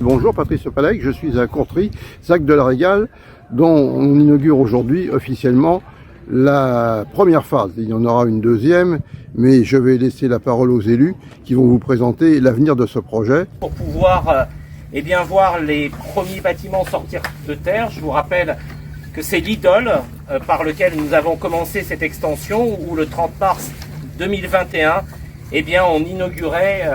Bonjour, Patrice Palec, je suis à Courtry, ZAC de la Régale, dont on inaugure aujourd'hui officiellement la première phase. Il y en aura une deuxième, mais je vais laisser la parole aux élus qui vont vous présenter l'avenir de ce projet. Pour pouvoir voir les premiers bâtiments sortir de terre, je vous rappelle que c'est l'Idole par lequel nous avons commencé cette extension, où le 30 mars 2021, on inaugurait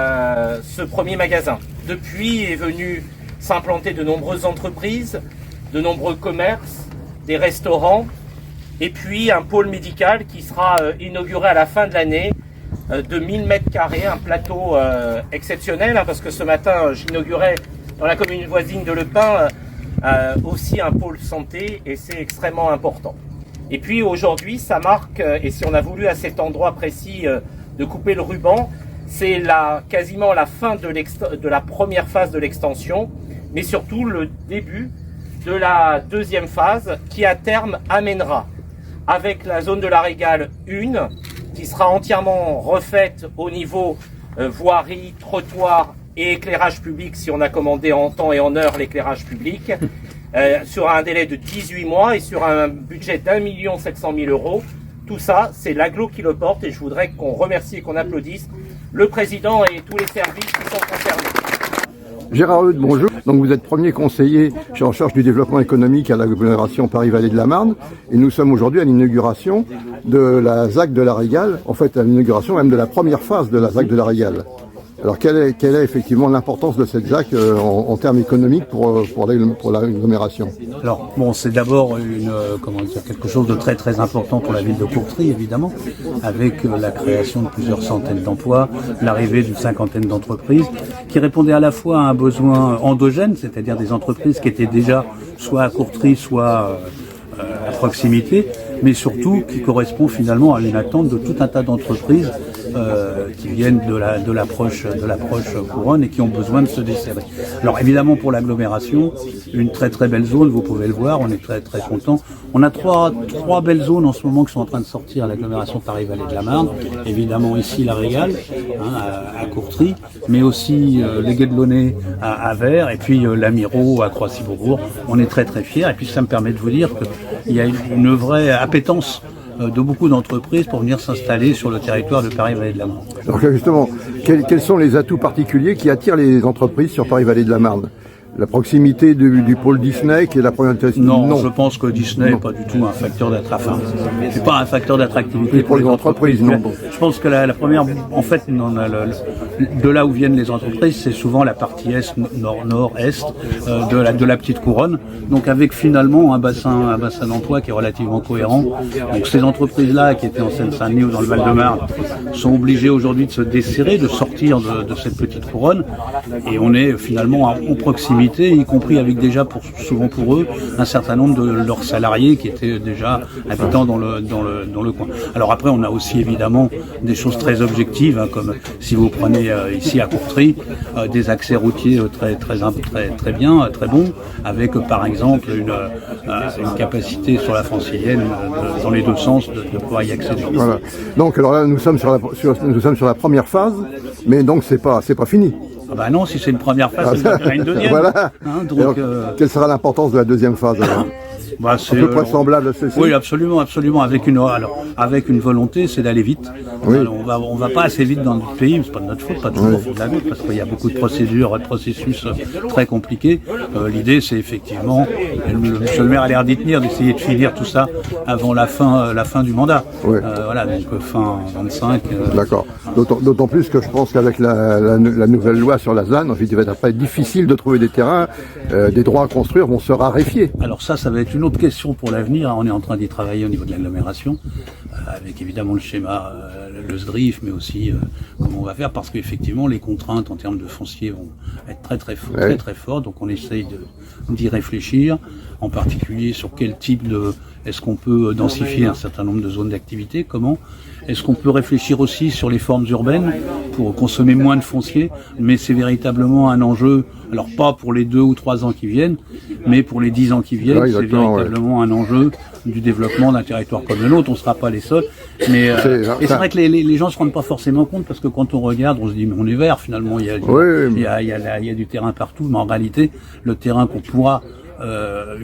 ce premier magasin. Depuis est venu s'implanter de nombreuses entreprises, de nombreux commerces, des restaurants, et puis un pôle médical qui sera inauguré à la fin de l'année de 1000 mètres carrés, un plateau exceptionnel, parce que ce matin j'inaugurais dans la commune voisine de Le Pin aussi un pôle santé, et c'est extrêmement important. Et puis aujourd'hui ça marque, et si on a voulu à cet endroit précis de couper le ruban, c'est quasiment la fin de la première phase de l'extension, mais surtout le début de la deuxième phase qui à terme amènera, avec la zone de la Régale 1, qui sera entièrement refaite au niveau voirie, trottoir et éclairage public, si on a commandé en temps et en heure l'éclairage public, sur un délai de 18 mois et sur un budget d'1 700 000 €. Tout ça, c'est l'agglo qui le porte, et je voudrais qu'on remercie et qu'on applaudisse le président et tous les services qui sont concernés. Gérard Eudes, bonjour. Donc vous êtes premier conseiller en charge du développement économique à l'agglomération Paris-Vallée de la Marne, et nous sommes aujourd'hui à l'inauguration de la ZAC de la Régale, en fait à l'inauguration même de la première phase de la ZAC de la Régale. Alors quelle est effectivement l'importance de cette ZAC en termes économiques pour l'agglomération? Alors bon, c'est d'abord quelque chose de très très important pour la ville de Courtry, évidemment, avec la création de plusieurs centaines d'emplois, l'arrivée d'une cinquantaine d'entreprises qui répondaient à la fois à un besoin endogène, c'est-à-dire des entreprises qui étaient déjà soit à Courtry, soit à proximité, mais surtout qui correspond finalement à une attente de tout un tas d'entreprises qui viennent de l'approche couronne et qui ont besoin de se desserrer. Alors évidemment pour l'agglomération, une très très belle zone, vous pouvez le voir, on est très très content. On a trois belles zones en ce moment qui sont en train de sortir à l'agglomération Paris-Vallée de la Marne. Évidemment ici la Régale, à Courtry, mais aussi les Guédelonnais à Vers, et puis l'Amirault à Croissy-Beaubourg. On est très très fiers, et puis ça me permet de vous dire qu'il y a une vraie appétence de beaucoup d'entreprises pour venir s'installer sur le territoire de Paris-Vallée de la Marne. Donc justement, quels sont les atouts particuliers qui attirent les entreprises sur Paris-Vallée de la Marne? La proximité du pôle Disney qui est la première... Non, je pense que Disney n'est pas du tout un facteur d'attractivité. C'est pas un facteur d'attractivité pour les entreprises, non. Je pense que la première, en fait, de là où viennent les entreprises, c'est souvent la partie est, nord-est de la petite couronne. Donc avec finalement un bassin d'emploi qui est relativement cohérent. Donc ces entreprises-là qui étaient en Seine-Saint-Denis ou dans le Val-de-Marne sont obligées aujourd'hui de se desserrer, de sortir de cette petite couronne, et on est finalement en proximité, y compris avec déjà souvent pour eux un certain nombre de leurs salariés qui étaient déjà habitants dans le coin. Alors après on a aussi évidemment des choses très objectives, comme si vous prenez ici à Courtry des accès routiers très bien, très bons, avec par exemple une capacité sur la francilienne dans les deux sens de pouvoir y accéder. Voilà. Donc alors là nous sommes sur la première phase, mais donc c'est pas fini. Ah bah non, si c'est une première phase, il y aura une deuxième. Voilà. Donc, quelle sera l'importance de la deuxième phase alors? C'est à peu près semblable à ceci. Oui, absolument, avec une volonté, c'est d'aller vite. Oui. Alors, on va pas assez vite dans notre pays, c'est pas de notre faute, pas toujours de la faute, parce qu'il y a beaucoup de procédures, de processus très compliqués. L'idée, c'est effectivement, monsieur le maire a l'air d'y tenir, d'essayer de finir tout ça avant la fin du mandat. Oui. Voilà, donc fin 25. D'accord. D'autant plus que je pense qu'avec la nouvelle loi sur la ZAN, il va être difficile de trouver des terrains, des droits à construire vont se raréfier. Alors ça va être une autre question pour l'avenir. On est en train d'y travailler au niveau de l'agglomération, avec évidemment le schéma, le SDRIF, mais aussi comment on va faire, parce qu'effectivement les contraintes en termes de foncier vont être très fortes. Donc on essaye d'y réfléchir, en particulier sur quel type est-ce qu'on peut densifier un certain nombre de zones d'activité, comment est-ce qu'on peut réfléchir aussi sur les formes urbaines pour consommer moins de foncier, mais c'est véritablement un enjeu, alors pas pour les 2 ou 3 ans qui viennent, mais pour les 10 ans qui viennent, c'est véritablement un enjeu du développement d'un territoire comme le nôtre. On ne sera pas les seuls. Mais et c'est vrai que les gens ne se rendent pas forcément compte parce que quand on regarde, on se dit mais on est vert finalement. Il y a du terrain partout, mais en réalité, le terrain qu'on pourra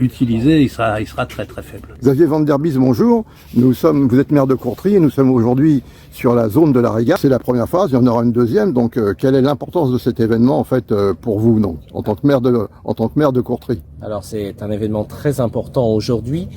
utilisé, il sera très très faible. Xavier Van der Bies, bonjour. Vous êtes maire de Courtry et nous sommes aujourd'hui sur la zone de la Régale. C'est la première phase, il y en aura une deuxième. Donc, quelle est l'importance de cet événement en fait pour vous, donc, en tant que maire de Courtry? Alors, c'est un événement très important aujourd'hui.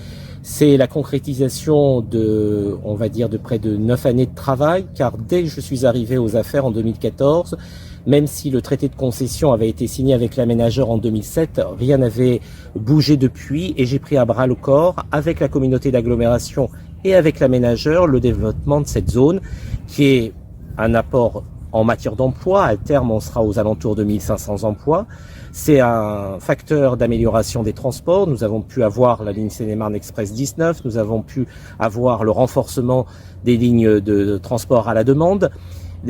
C'est la concrétisation de, on va dire, de près de 9 années de travail, car dès que je suis arrivé aux affaires en 2014, même si le traité de concession avait été signé avec l'aménageur en 2007, rien n'avait bougé depuis et j'ai pris à bras le corps avec la communauté d'agglomération et avec l'aménageur le développement de cette zone qui est un apport en matière d'emploi. À terme, on sera aux alentours de 1500 emplois. C'est un facteur d'amélioration des transports. Nous avons pu avoir la ligne Seine-et-Marne Express 19, nous avons pu avoir le renforcement des lignes de transport à la demande.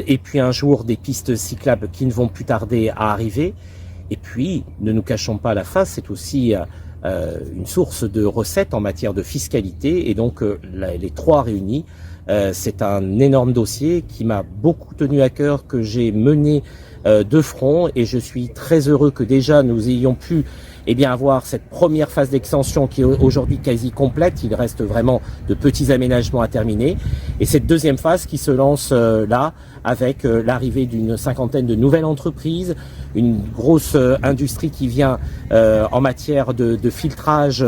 Et puis un jour des pistes cyclables qui ne vont plus tarder à arriver. Et puis, ne nous cachons pas la face, c'est aussi une source de recettes en matière de fiscalité. Et donc les trois réunis, c'est un énorme dossier qui m'a beaucoup tenu à cœur, que j'ai mené de front. Et je suis très heureux que déjà nous ayons pu avoir cette première phase d'extension qui est aujourd'hui quasi complète. Il reste vraiment de petits aménagements à terminer. Et cette deuxième phase qui se lance là, avec l'arrivée d'une cinquantaine de nouvelles entreprises, une grosse industrie qui vient en matière de filtrage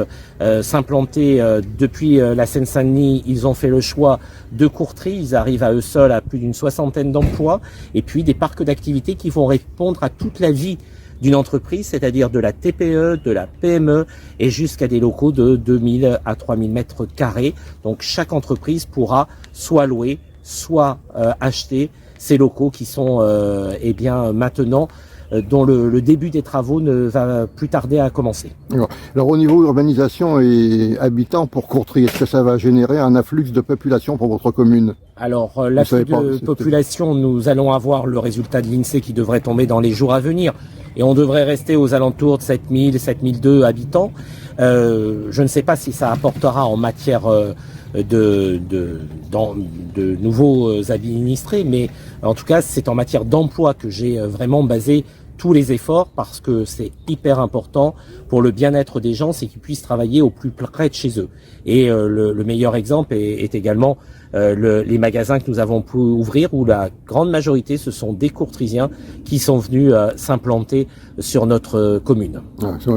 s'implanter depuis la Seine-Saint-Denis. Ils ont fait le choix de Courtry, ils arrivent à eux seuls à plus d'une 60aine d'emplois, et puis des parcs d'activités qui vont répondre à toute la vie d'une entreprise, c'est-à-dire de la TPE, de la PME et jusqu'à des locaux de 2000 à 3000 mètres carrés. Donc chaque entreprise pourra soit louer, soit acheter ces locaux qui sont maintenant dont le début des travaux ne va plus tarder à commencer. Alors au niveau urbanisation et habitants pour Courtry, est-ce que ça va générer un afflux de population pour votre commune? Alors l'afflux de population, nous allons avoir le résultat de l'INSEE qui devrait tomber dans les jours à venir. Et on devrait rester aux alentours de 7000, 7002 habitants. Je ne sais pas si ça apportera en matière de nouveaux administrés, mais en tout cas, c'est en matière d'emploi que j'ai vraiment basé tous les efforts, parce que c'est hyper important pour le bien-être des gens, c'est qu'ils puissent travailler au plus près de chez eux. Et le meilleur exemple est également les magasins que nous avons pu ouvrir, où la grande majorité, ce sont des Courtrysiens qui sont venus s'implanter sur notre commune.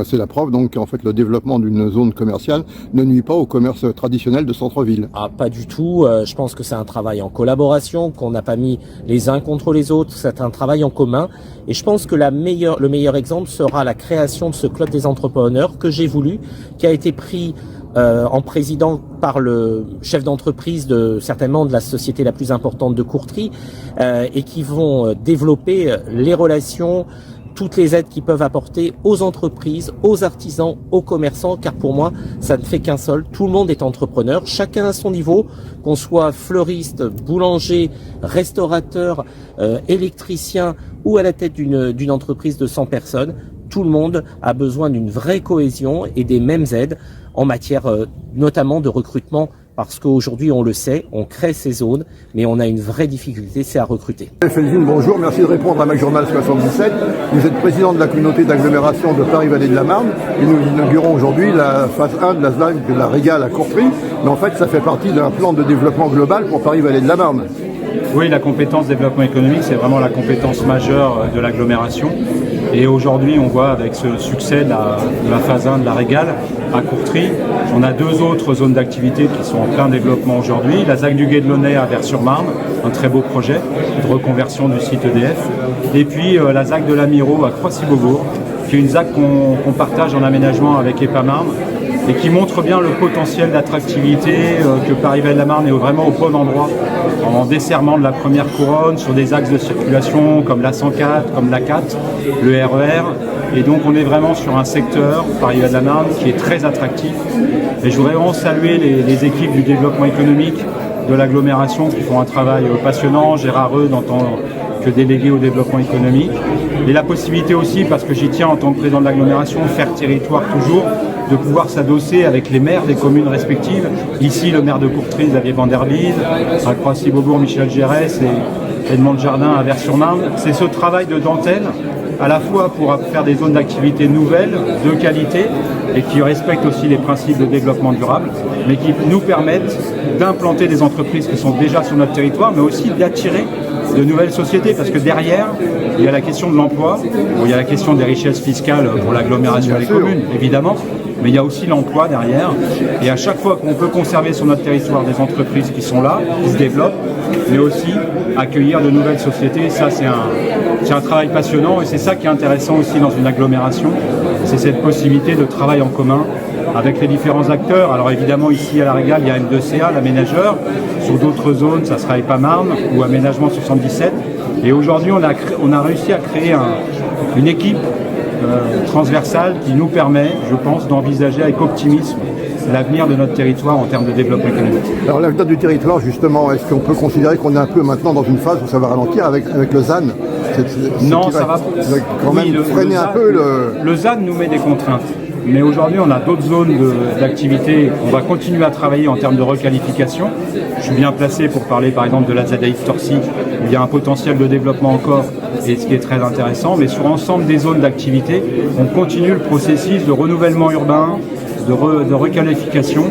C'est la preuve, donc, en fait, le développement d'une zone commerciale ne nuit pas au commerce traditionnel de centre-ville. Ah, pas du tout. Je pense que c'est un travail en collaboration, qu'on n'a pas mis les uns contre les autres. C'est un travail en commun. Et je pense que le meilleur exemple sera la création de ce club des entrepreneurs que j'ai voulu, qui a été pris en président par le chef d'entreprise certainement de la société la plus importante de Courtry, et qui vont développer les relations, toutes les aides qu'ils peuvent apporter aux entreprises, aux artisans, aux commerçants, car pour moi, ça ne fait qu'un seul. Tout le monde est entrepreneur, chacun à son niveau, qu'on soit fleuriste, boulanger, restaurateur, électricien ou à la tête d'une entreprise de 100 personnes. Tout le monde a besoin d'une vraie cohésion et des mêmes aides en matière notamment de recrutement, parce qu'aujourd'hui, on le sait, on crée ces zones, mais on a une vraie difficulté, c'est à recruter. Felzine, bonjour, merci de répondre à MacJournal 77. Vous êtes président de la communauté d'agglomération de Paris-Vallée de la Marne, et nous inaugurons aujourd'hui la phase 1 de la ZAC de la Régale à Courtry, mais en fait, ça fait partie d'un plan de développement global pour Paris-Vallée de la Marne. Oui, la compétence développement économique, c'est vraiment la compétence majeure de l'agglomération. Et aujourd'hui, on voit avec ce succès de la phase 1 de la Régale à Courtry, on a deux autres zones d'activité qui sont en plein développement aujourd'hui. La ZAC du Gué de Launay à Vers-sur-Marne, un très beau projet de reconversion du site EDF. Et puis la ZAC de l'Amirault à Croissy-Beaubourg, qui est une ZAC qu'on partage en aménagement avec EPAMarne et qui montre bien le potentiel d'attractivité que Paris-Vallée-de-la-Marne est vraiment au bon endroit, en desserrement de la première couronne sur des axes de circulation comme la 104, comme la 4, le RER. Et donc on est vraiment sur un secteur, Paris-Vallée-de-la-Marne, qui est très attractif. Et je voudrais vraiment saluer les équipes du développement économique de l'agglomération qui font un travail passionnant. Gérard Reude en tant que délégué au développement économique. Et la possibilité aussi, parce que j'y tiens en tant que président de l'agglomération, faire territoire toujours, de pouvoir s'adosser avec les maires des communes respectives. Ici, le maire de Courtrai, Xavier Van der Lies, à Croissy-Beaubourg, Michel Gérès et Edmond de Jardin à Vers-sur-Marne. C'est ce travail de dentelle, à la fois pour faire des zones d'activité nouvelles, de qualité, et qui respectent aussi les principes de développement durable, mais qui nous permettent d'implanter des entreprises qui sont déjà sur notre territoire, mais aussi d'attirer de nouvelles sociétés, parce que derrière, il y a la question de l'emploi, il y a la question des richesses fiscales pour l'agglomération et les communes, évidemment, mais il y a aussi l'emploi derrière. Et à chaque fois qu'on peut conserver sur notre territoire des entreprises qui sont là, qui se développent, mais aussi accueillir de nouvelles sociétés, ça c'est un travail passionnant et c'est ça qui est intéressant aussi dans une agglomération, c'est cette possibilité de travail en commun avec les différents acteurs. Alors évidemment ici à La Régale, il y a M2CA, l'aménageur, sur d'autres zones, ça sera EPAMarne ou Aménagement 77. Et aujourd'hui, on a réussi à créer une équipe transversale qui nous permet, je pense, d'envisager avec optimisme l'avenir de notre territoire en termes de développement économique. Alors l'avenir du territoire, justement, est-ce qu'on peut considérer qu'on est un peu maintenant dans une phase où ça va ralentir avec le ZAN? Non, ça va quand même freiner un peu le ZAN nous met des contraintes. Mais aujourd'hui, on a d'autres zones d'activité. On va continuer à travailler en termes de requalification. Je suis bien placé pour parler, par exemple, de la ZAIF Torcy, où il y a un potentiel de développement encore, et ce qui est très intéressant. Mais sur l'ensemble des zones d'activité, on continue le processus de renouvellement urbain, de requalification.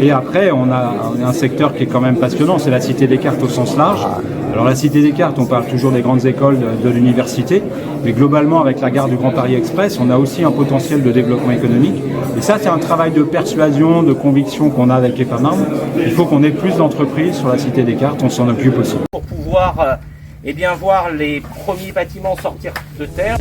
Et après, on a un secteur qui est quand même passionnant, c'est la Cité des Cartes au sens large. Alors la Cité des Cartes, on parle toujours des grandes écoles de l'université, mais globalement avec la gare du Grand Paris Express, on a aussi un potentiel de développement économique. Et ça, c'est un travail de persuasion, de conviction qu'on a avec EPAMarne. Il faut qu'on ait plus d'entreprises sur la Cité des Cartes, on s'en occupe aussi. Pour pouvoir voir les premiers bâtiments sortir de terre.